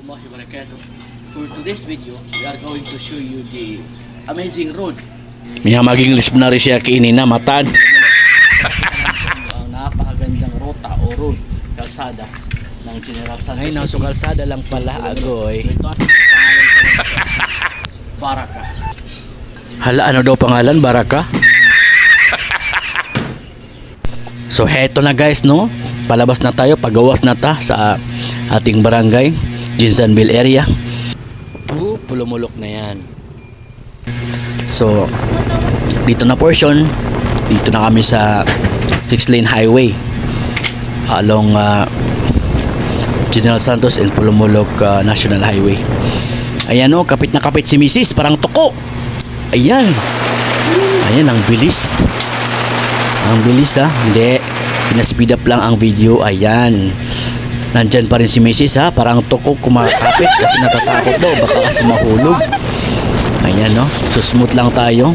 warahmatullahi wabarakatuh. For today's video, we are going to show you the amazing road. Miha maging listenary siya kini na matan. Ang napakagandang ruta o road, kalsada ng General Santos. Ay, nasa kalsada lang pala agoy. So, ito ang pangalan ko lang, Baraka. Hala, ano daw pangalan? Baraka? So, heto na guys, no? Palabas na tayo, pagawas na ta sa ating barangay, Jinsanville area. Pulumulok na yan. So, dito na portion, dito na kami sa 6-lane highway along General Santos and Pulumulok National Highway. Ayan o, kapit na kapit si Mrs. Parang toko. Ayan. Ayan, ang bilis. Ang bilis ha. Hindi. Pinaspeed up lang ang video. Ayan. Nandyan pa rin si Mrs. ha. Parang toko kumakapit kasi natatakot daw. Baka kasi mahulog. Ayan no. So smooth lang tayo.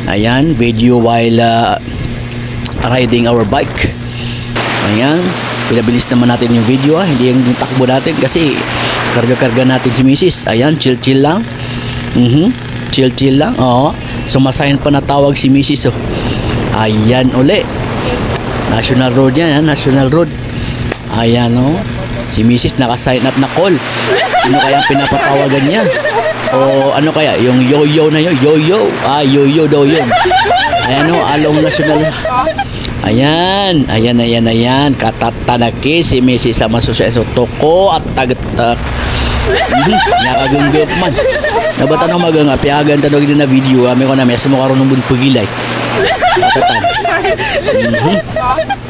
Ayan. Video while riding our bike. Ayan. Pinabilis naman natin yung video ha. Hindi yung takbo natin kasi karga-karga natin si Mrs. Ayan. Chill-chill lang. Chill-chill lang. Oo. Sumasayin pa na tawag si Mrs. Oh. Ayan uli. National Road yan ha. National Road. Ayan oh. Si Mrs. naka-sign up na call. Sino kaya pinapatawagan niya? O ano kaya? Yung yo-yo na yun? Yo-yo. Yo-yo daw yun. Ayan oh. Along National. Ayan. Ayan. Katatanaki si Mrs. sa masusunod. Toko at tagatak. Nakagunggap man. Nabata nang magang piagan tanong din na video. May ko na mesa mo karon ng pagilay. Katatan.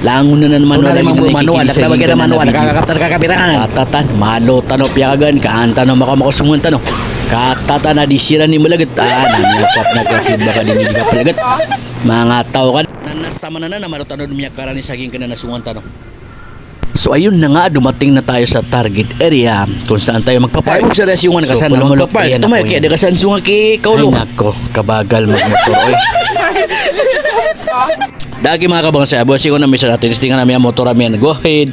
Langon na naman wala yung manual. Nagbabagay na manual. Nakakaptan kakapirangan. Katatan. Malo tanong piagan. Kaanta na makasungan tanong. Katatan na disira ni malagat. Nanyakap na ka-feedback ka din ka palagat. Mga tao ka. Nanasama na marutanod niya karani saging ka na nasungan tanong. So ayun na nga, dumating na tayo sa target area kung saan tayo magpapark. Ay, sa resyungan na kasan na magpapark. Ito may kaya kasan sunga ki kaulo. Ay nako, kabagal magmotor. Oy. Dagi mga kabang sa bossing ko na may sa natin. Tingan namin ang motor namin. Go ahead.